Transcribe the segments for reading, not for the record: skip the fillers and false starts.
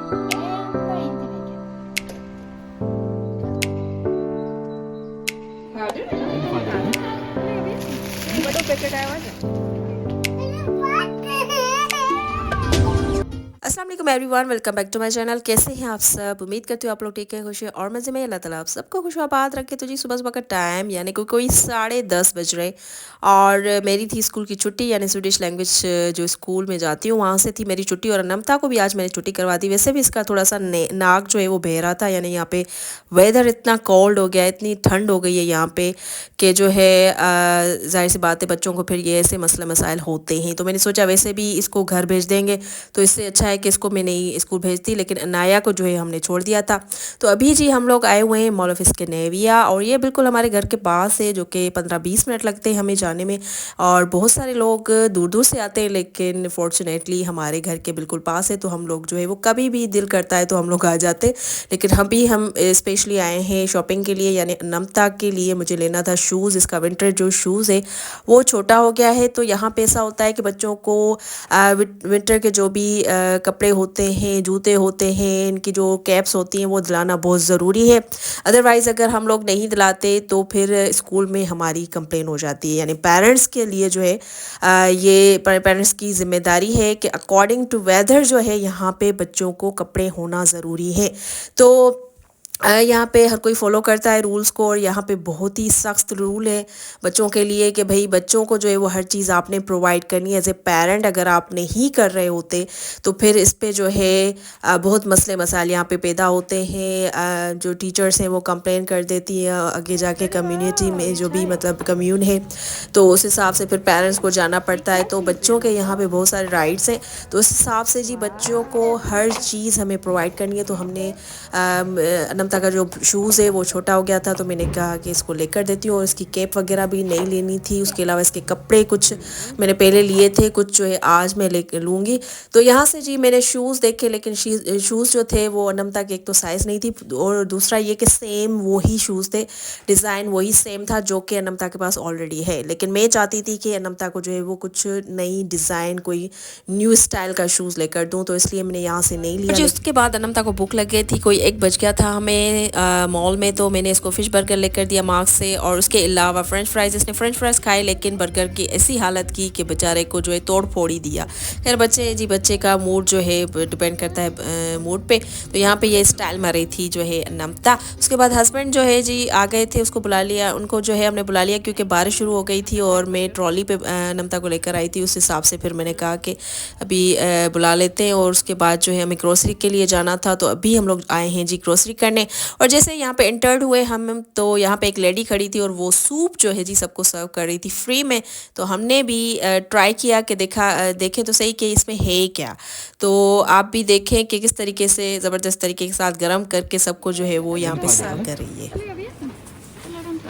Ända in till väggen. Hörde du det? Nej, jag vet inte. Vadå, Petra, काय आवाज आहे? अस्सलाम वालेकुम everyone, welcome back to my channel. कैसे हैं आप सब? उम्मीद करती हूँ आप लोग ठीक हैं, खुश हैं और मज़े में। अल्लाह ताला आप सबको खुश आबाद रखे। तो जी सुबह सुबह का टाइम यानी कोई 10:30 बज रहे और मेरी थी स्कूल की छुट्टी, यानी स्वीडिश लैंग्वेज जो स्कूल में जाती हूँ वहाँ से थी मेरी छुट्टी। और अनमता को भी आज मैंने छुट्टी करवा दी। वैसे भी इसका थोड़ा सा नाक जो है वो बह रहा था, यानी यहाँ पे वेदर इतना कोल्ड हो गया है, इतनी ठंड हो गई है यहाँ पे कि जो है जाहिर सी बात है बच्चों को फिर ये ऐसे मसले मसाइल होते हैं। तो मैंने सोचा वैसे भी इसको घर भेज देंगे तो इससे अच्छा है कि इसको मैं नहीं स्कूल भेजती, लेकिन अनाया को जो है हमने छोड़ दिया था। तो अभी जी हम लोग आए हुए हैं मॉल ऑफ स्कैंडिनेविया और ये बिल्कुल हमारे घर के पास है, जो कि 15-20 मिनट लगते हैं हमें जाने में। और बहुत सारे लोग दूर दूर से आते हैं, लेकिन फॉर्चुनेटली हमारे घर के बिल्कुल पास है, तो हम लोग जो है वो कभी भी दिल करता है तो हम लोग आ जाते। लेकिन हम स्पेशली आए हैं शॉपिंग के लिए, यानी नमता के लिए मुझे लेना था शूज़। इसका विंटर जो शूज़ है वो छोटा हो गया है। तो यहाँ पे ऐसा होता है कि बच्चों को विंटर के जो भी कपड़े होते हैं, जूते होते हैं, इनकी जो कैप्स होती हैं वो दिलाना बहुत ज़रूरी है। अदरवाइज़ अगर हम लोग नहीं दिलाते तो फिर स्कूल में हमारी कंप्लेन हो जाती है। यानी पेरेंट्स के लिए जो है ये पेरेंट्स की ज़िम्मेदारी है कि अकॉर्डिंग टू वेदर जो है यहाँ पे बच्चों को कपड़े होना ज़रूरी है। तो यहाँ पे हर कोई फॉलो करता है रूल्स को, और यहाँ पे बहुत ही सख्त रूल है बच्चों के लिए कि भाई बच्चों को जो है वो हर चीज़ आपने प्रोवाइड करनी है एज ए पेरेंट। अगर आप नहीं कर रहे होते तो फिर इस पे जो है बहुत मसले मसाइल यहाँ पे पैदा होते हैं। जो टीचर्स हैं वो कंप्लेन कर देती है आगे जाके कम्युनिटी में, जो भी मतलब कम्यून है, तो उस हिसाब से फिर पेरेंट्स को जाना पड़ता है। तो बच्चों के यहाँ पे बहुत सारे राइट्स हैं, तो उस हिसाब से जी बच्चों को हर चीज़ हमें प्रोवाइड करनी है। तो हमने अनमता का जो शूज़ है वो छोटा हो गया था, तो मैंने कहा कि इसको लेकर देती हूँ। और इसकी कैप वगैरह भी नहीं लेनी थी, उसके अलावा इसके कपड़े कुछ मैंने पहले लिए थे, कुछ जो है आज मैं ले लूँगी। तो यहाँ से जी मैंने शूज़ देखे, लेकिन शूज़ जो थे वो अनमता के एक तो साइज़ नहीं थी, और दूसरा ये कि सेम वही शूज़ थे, डिज़ाइन वही सेम था जो कि अनमता के पास ऑलरेडी है। लेकिन मैं चाहती थी कि अनमता को जो है वो कुछ नई डिज़ाइन, कोई न्यू स्टाइल का शूज़ लेकर दूँ, तो इसलिए मैंने यहाँ से नहीं लिया। जी उसके बाद अनमता को भूख लग गई थी, कोई 1 बज गया था हमें मॉल में, तो मैंने इसको फ़िश बर्गर लेकर दिया मार्क्स से, और उसके अलावा फ्रेंच फ्राइज़। इसने फ्रेंच फ्राइज़ खाए, लेकिन बर्गर की ऐसी हालत की कि बेचारे को जो है तोड़ फोड़ ही दिया। खैर बच्चे का मूड जो है डिपेंड करता है मूड पे। तो यहाँ पे ये स्टाइल मारी थी जो है अनमता। उसके बाद हस्बैंड जो है जी आ गए थे, उसको बुला लिया, उनको जो है हमने बुला लिया क्योंकि बारिश शुरू हो गई थी और मैं ट्रॉली पे अनमता को लेकर आई थी। उस हिसाब से फिर मैंने कहा कि अभी बुला लेते हैं। और उसके बाद जो है हमें ग्रोसरी के लिए जाना था, तो अभी हम लोग आए हैं जी ग्रोसरी करने। और जैसे यहाँ पे इंटर्ड हुए हम, तो यहाँ पे एक लेडी खड़ी थी और वो सूप जो है जी सबको सर्व कर रही थी फ्री में। तो हमने भी ट्राई किया कि देखें तो सही कि इसमें है क्या। तो आप भी देखें कि किस तरीके से ज़बरदस्त तरीके के साथ गर्म करके सबको जो है वो यहाँ पे सर्व कर रही है। Jag vet inte. Eller vänta,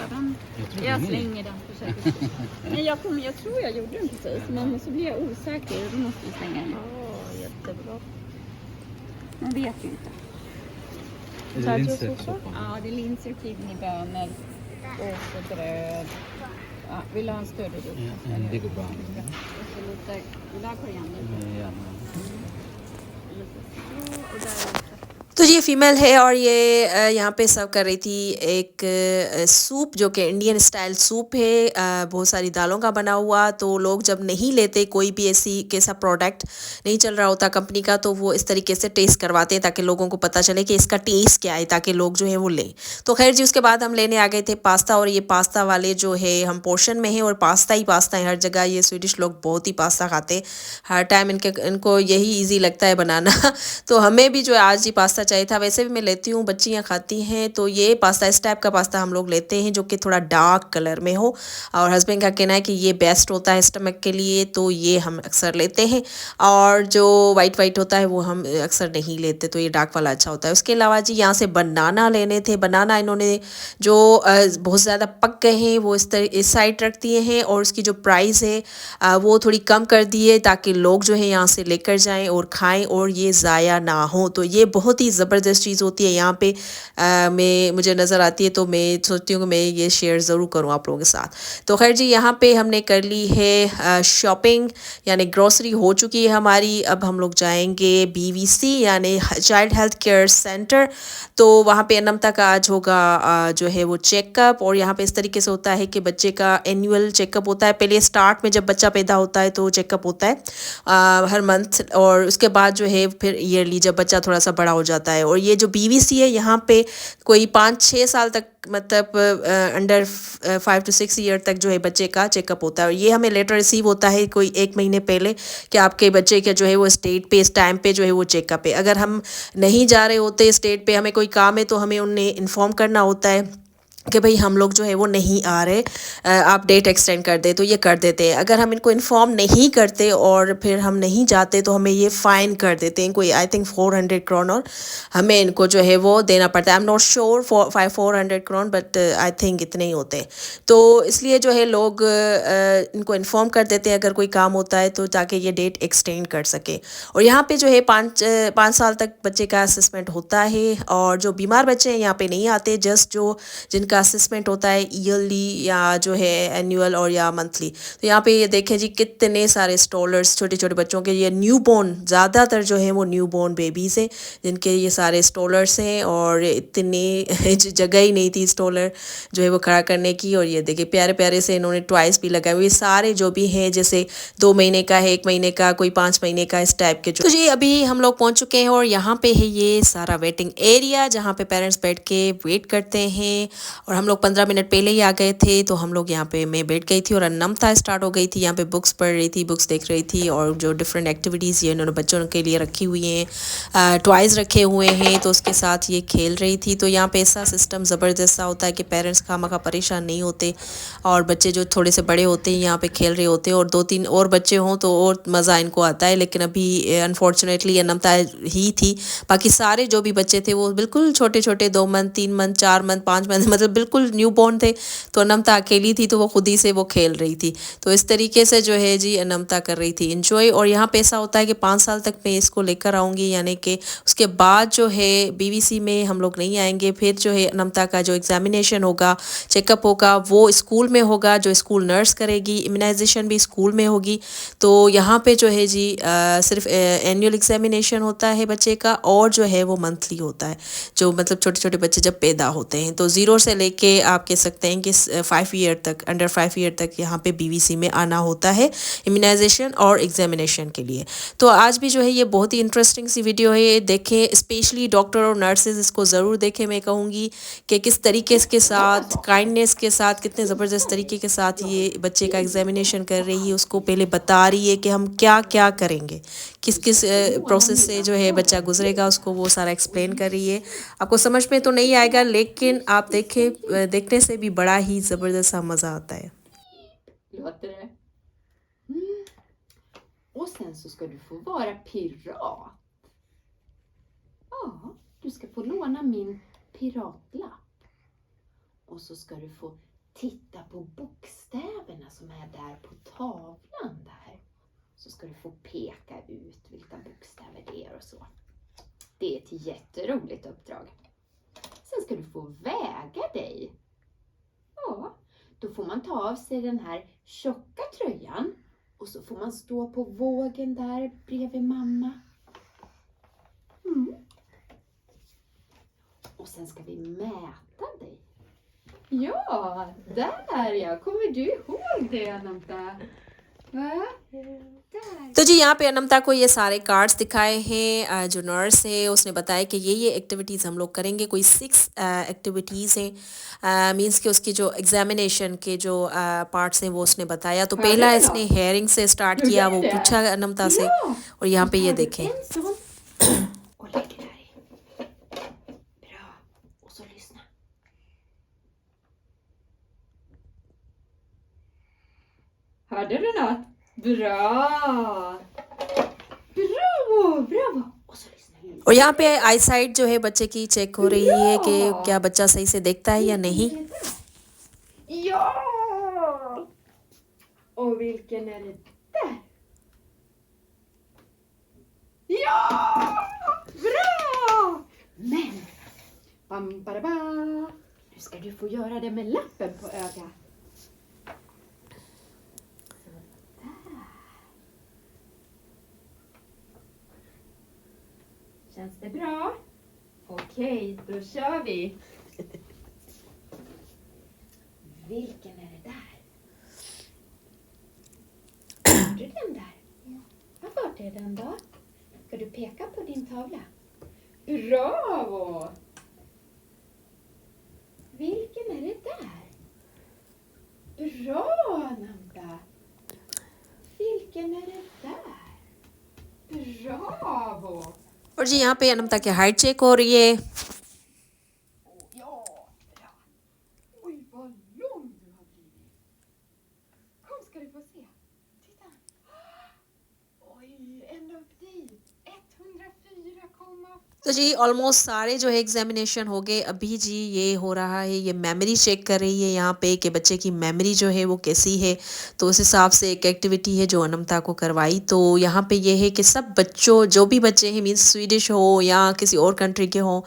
jag slänger den för säkerhets skull. Nej, jag tror jag gjorde den precis, men så blir jag osäker. Då måste vi slänga den. Jättebra. Man vet ju inte. Är det linser? Ja, det är linser, kidneybönor och så bröd. Ja, vill du ha en större bit? Det går bra. Och så lite, vill du ha koriander? Gärna. Lite så, och där är lite. तो ये female है और ये यहाँ पे सर्व कर रही थी एक सूप, जो कि इंडियन स्टाइल सूप है, बहुत सारी दालों का बना हुआ। तो लोग जब नहीं लेते, कोई भी ऐसी कैसा प्रोडक्ट नहीं चल रहा होता कंपनी का, तो वो इस तरीके से टेस्ट करवाते हैं ताकि लोगों को पता चले कि इसका टेस्ट क्या है, ताकि लोग जो है वो लें। तो खैर जी उसके बाद हम लेने आ गए थे पास्ता, और ये पास्ता वाले जो है हम पोर्शन में है, और पास्ता ही पास्ता है हर जगह। ये स्वीडिश लोग बहुत ही पास्ता खाते हैं हर टाइम, इनको यही ईजी लगता है बनाना। तो हमें भी जो है आज ही पास्ता चाहिए था। वैसे भी मैं लेती हूँ, बच्चियाँ खाती हैं, तो ये पास्ता इस टाइप का पास्ता हम लोग लेते हैं जो कि थोड़ा डार्क कलर में हो। और हस्बैंड का कहना है कि ये बेस्ट होता है स्टमक के लिए, तो ये हम अक्सर लेते हैं। और जो वाइट होता है वो हम अक्सर नहीं लेते, तो ये डार्क वाला अच्छा होता है। उसके अलावा जी यहाँ से बनाना लेने थे। बनाना इन्होंने जो बहुत ज़्यादा पक गए हैं वो इस साइड रख दिए हैं, और उसकी जो प्राइस है वो थोड़ी कम कर दी है ताकि लोग जो है यहाँ से लेकर जाएँ और खाएँ और ये ज़ाया ना हो। तो ये बहुत ही ज़बरदस्त चीज़ होती है यहाँ पे मैं मुझे नज़र आती है, तो मैं सोचती हूँ कि मैं ये शेयर ज़रूर करूँ आप लोगों के साथ। तो खैर जी, यहाँ पे हमने कर ली है शॉपिंग, यानी ग्रॉसरी हो चुकी है हमारी। अब हम लोग जाएंगे BVC यानी चाइल्ड हेल्थ केयर सेंटर। तो वहाँ पे अनमता का आज होगा जो है वो चेकअप। और यहाँ पे इस तरीके से होता है कि बच्चे का एनुअल चेकअप होता है। पहले स्टार्ट में जब बच्चा पैदा होता है तो चेकअप होता है हर मंथ, और उसके बाद जो है फिर ईयरली जब बच्चा थोड़ा सा बड़ा हो जाता है। और ये जो BVC है यहाँ पे कोई 5-6 साल तक, मतलब अंडर 5 to 6 ईयर तक जो है बच्चे का चेकअप होता है। और ये हमें लेटर रिसीव होता है कोई 1 महीने पहले कि आपके बच्चे का जो है वो स्टेट पे इस टाइम पे जो है वो चेकअप है। अगर हम नहीं जा रहे होते स्टेट पे, हमें कोई काम है, तो हमें उन्हें इन्फॉर्म करना होता है कि भाई हम लोग जो है वो नहीं आ रहे, आप डेट एक्सटेंड कर दे, तो ये कर देते हैं। अगर हम इनको इन्फॉर्म नहीं करते और फिर हम नहीं जाते तो हमें ये फ़ाइन कर देते हैं, कोई आई थिंक 400 करोन, और हमें इनको जो है वो देना पड़ता है। आई एम नॉट श्योर 400 करोन, बट आई थिंक इतने ही होते हैं। तो इसलिए जो है लोग इनको इन्फॉर्म कर देते हैं अगर कोई काम होता है तो, ताकि ये डेट एक्सटेंड कर सके। और यहाँ पे जो है 5 साल तक बच्चे का असेसमेंट होता है। और जो बीमार बच्चे हैं यहाँ पे नहीं आते, जस्ट जो जिनका असेसमेंट होता है ईयरली या जो है एनुअल और या मंथली। तो यहाँ पे ये देखें जी, कितने सारे स्टॉलर्स छोटे छोटे बच्चों के, ये न्यूबॉर्न, ज़्यादातर जो है वो न्यूबॉर्न बेबीज़ हैं जिनके ये सारे स्टॉलर्स हैं। और इतनी जगह ही नहीं थी स्टॉलर जो है वो खड़ा करने की। और ये देखिए प्यारे प्यारे से इन्होंने टॉयस भी लगाए हुए, सारे जो भी हैं, जैसे 2 महीने का है, 1 महीने का, कोई 5 महीने का, इस टाइप के। तो जी अभी हम लोग पहुँच चुके हैं और यहाँ पे है ये सारा वेटिंग एरिया जहाँ पे पेरेंट्स बैठ के वेट करते हैं। और हम लोग 15 मिनट पहले ही आ गए थे, तो हम लोग यहाँ पे मैं बैठ गई थी और अनमता स्टार्ट हो गई थी यहाँ पे बुक्स पढ़ रही थी, बुक्स देख रही थी। और जो डिफरेंट एक्टिविटीज़ ये इन्होंने बच्चों के लिए रखी हुई हैं, टॉयज़ रखे हुए हैं, तो उसके साथ ये खेल रही थी। तो यहाँ पे ऐसा सिस्टम ज़बरदस्त सा होता है कि पेरेंट्स खामखा परेशान नहीं होते, और बच्चे जो थोड़े से बड़े होते हैं यहाँ पे खेल रहे होते हैं। और 2-3 और बच्चे हों तो और मज़ा इनको आता है। लेकिन अभी अनफॉर्चुनेटली अनमता ही थी, बाकी सारे जो भी बच्चे थे वो बिल्कुल छोटे छोटे, 2 मंथ, 3 मंथ, 4 मंथ, 5 मंथ, मतलब बिल्कुल न्यूबॉर्न थे। तो अनमता अकेली थी, तो वो खुद ही से वो खेल रही थी। तो इस तरीके से जो है जी अनमता कर रही थी इंजॉय। और यहाँ पे ऐसा होता है कि 5 साल तक मैं इसको लेकर आऊँगी, यानी कि उसके बाद जो है BVC में हम लोग नहीं आएंगे। फिर जो है अनमता का जो एग्जामिनेशन होगा, चेकअप होगा, वो स्कूल में होगा, जो स्कूल नर्स करेगी। इम्यूनाइजेशन भी स्कूल में होगी। तो यहाँ पे जो है जी सिर्फ एनुअल एग्जामिनेशन होता है बच्चे का, और जो है वो मंथली होता है, जो मतलब छोटे छोटे बच्चे जब पैदा होते हैं। तो 0 से लेके आप कह सकते हैं कि 5 ईयर तक, अंडर 5 ईयर तक यहाँ पे BVC में आना होता है इम्यूनाइजेशन और एग्जामिनेशन के लिए। तो आज भी जो है ये बहुत ही इंटरेस्टिंग सी वीडियो है, ये देखें, स्पेशली डॉक्टर और नर्सेज इसको ज़रूर देखें। मैं कहूँगी कि किस तरीके के साथ, काइंडनेस के साथ, कितने ज़बरदस्त तरीके के साथ ये बच्चे का एग्जामिनेशन कर रही है, उसको पहले बता रही है कि हम क्या क्या करेंगे, किस किस प्रोसेस से जो है बच्चा गुजरेगा, उसको वो सारा एक्सप्लेन कर रही है। आपको समझ में तो नहीं आएगा, लेकिन आप देखने से भी बड़ा ही ज़बरदस्त सा मज़ा आता है। Låter det? Mm. Och sen så ska du få vara pirat. Ja, du ska få låna min piratlapp. Och så ska du få titta på bokstäverna som är där på tavlan där. Så ska du få peka ut vilka bokstäver det är och så. Det är ett jätteroligt uppdrag. Sen ska du få väga dig. Ja, då får man ta av sig den här tjocka tröjan. Och så får man stå på vågen där bredvid mamma. Mm. Och sen ska vi mäta dig. Ja, där ja. Kommer du ihåg det, Ananta? Va? तो जी यहाँ पे अनमता को ये सारे cards दिखाए हैं। जो nurse है उसने बताया कि ये एक्टिविटीज़ हम लोग करेंगे, कोई 6 एक्टिविटीज़ हैं, मींस कि उसकी जो एग्जामिनेशन के जो पार्ट्स हैं वो उसने बताया। तो पहला इसने हेयरिंग से स्टार्ट किया, वो पूछा अनमता से। और यहाँ पे ये देखें, Hörde du något? Bra! Bravo, bravo! Och så lyssna. और यहाँ पे आई साइट जो है बच्चे की चेक हो रही है कि क्या बच्चा सही से देखता है या नहीं। Ja! Och vilken är det där? Ja! Bra! Bam, bada, ba. Nu ska du få göra det med lappen på ögat. Känns det bra? Okej, då kör vi. Vilken är det där? Har du den där? Ja. Vart är den då? Ska du peka på din tavla? Bravo! Vilken är det där? Bra, Nanda! Vilken är det där? Bravo! और जी यहाँ पे अनमता की height check हो रही है। Ja, bra. Oj, vad lång du har blivit. Kom ska du få se. Titta. Oj, ända upp dit. 104,5. तो जी almost सारे जो है एग्जामिनेशन हो गए। अभी जी ये हो रहा है, ये मेमोरी चेक कर रही है यहाँ पे कि बच्चे की मेमोरी जो है वो कैसी है। तो उस हिसाब से एक एक्टिविटी है जो अनमता को करवाई। तो यहाँ पे ये है कि सब बच्चों, जो भी बच्चे हैं, मीन्स स्वीडिश हो या किसी और कंट्री के हों,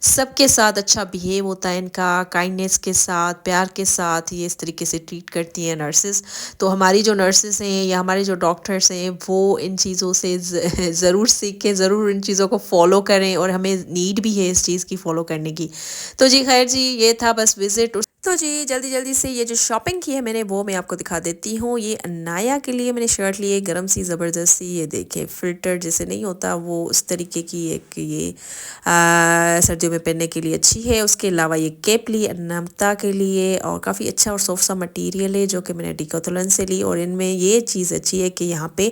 सबके साथ अच्छा बिहेव होता है इनका, काइंडनेस के साथ, प्यार के साथ ये इस तरीके से ट्रीट करती हैं नर्सेस। तो हमारी जो नर्सेस हैं या हमारे जो डॉक्टर्स हैं वो इन चीज़ों से ज़रूर सीखें, ज़रूर इन चीज़ों को फॉलो करें और हमें नीड भी है इस चीज़ की फॉलो करने की। तो जी खैर जी, ये था बस विजिट। तो जी जल्दी जल्दी से ये जो शॉपिंग की है मैंने वो मैं आपको दिखा देती हूँ। ये अनाया के लिए मैंने शर्ट ली है, गरम सी ज़बरदस्ती, ये देखें फिल्टर जैसे नहीं होता वो उस तरीके की एक, ये सर्दियों में पहनने के लिए अच्छी है। उसके अलावा ये कैप ली अनमता के लिए और काफ़ी अच्छा और सॉफ्ट सा मटेरियल है जो कि मैंने डिकैथलॉन से ली। और इनमें ये चीज़ अच्छी है कि यहाँ पे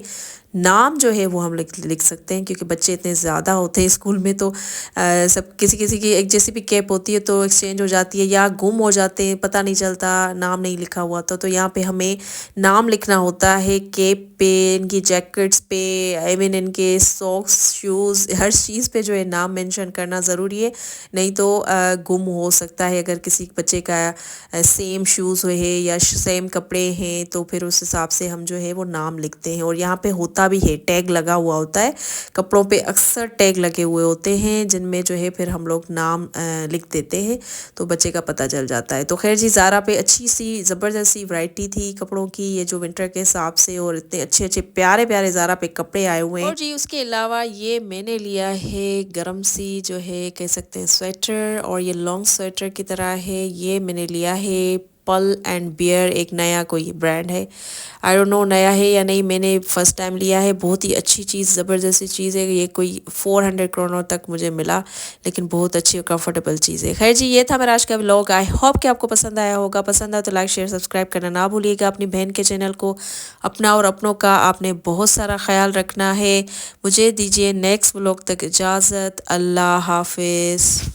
नाम जो है वो हम लिख सकते हैं, क्योंकि बच्चे इतने ज़्यादा होते हैं स्कूल में। तो सब किसी किसी की एक जैसी भी कैप होती है तो एक्सचेंज हो जाती है या गुम हो जाते हैं, पता नहीं चलता, नाम नहीं लिखा हुआ तो यहाँ पे हमें नाम लिखना होता है कैप पे, इनकी जैकेट्स पे, इवन इनके सॉक्स, शूज़, हर चीज़ पे जो है नाम मेंशन करना ज़रूरी है, नहीं तो गुम हो सकता है। अगर किसी बच्चे का सेम शूज़ है या सेम कपड़े हैं तो फिर उस हिसाब से हम जो है वो नाम लिखते हैं। और यहाँ पे होता भी है, टैग लगा हुआ होता है, कपड़ों पे अक्सर टैग लगे हुए होते हैं जिनमें जो है फिर हम लोग नाम लिख देते हैं तो बच्चे का पता चल जाता है। तो खैर जी ज़ारा पे अच्छी सी ज़बरदस्त सी वैरायटी थी कपड़ों की, ये जो विंटर के हिसाब से, और इतने अच्छे अच्छे प्यारे प्यारे ज़ारा पे कपड़े आए हुए हैं। और जी उसके अलावा ये मैंने लिया है गरम सी जो है कह सकते हैं स्वेटर, और ये लॉन्ग स्वेटर की तरह है। ये मैंने लिया है पल एंड बियर, एक नया कोई ब्रांड है, आई डोंट नो नया है या नहीं, मैंने फ़र्स्ट टाइम लिया है। बहुत ही अच्छी चीज़, ज़बरदस्ती चीज़ है। ये कोई 400 क्रोनर तक मुझे मिला, लेकिन बहुत अच्छी और कंफर्टेबल चीज़ है। खैर जी ये था मेरा आज का व्लॉग। आई होप कि आपको पसंद आया होगा। पसंद आया तो लाइक शेयर सब्सक्राइब करना ना भूलिएगा। अपनी बहन के चैनल को, अपना और अपनों का आपने बहुत सारा ख्याल रखना है। मुझे दीजिए नेक्स्ट व्लॉग तक इजाज़त। अल्लाह हाफिज़।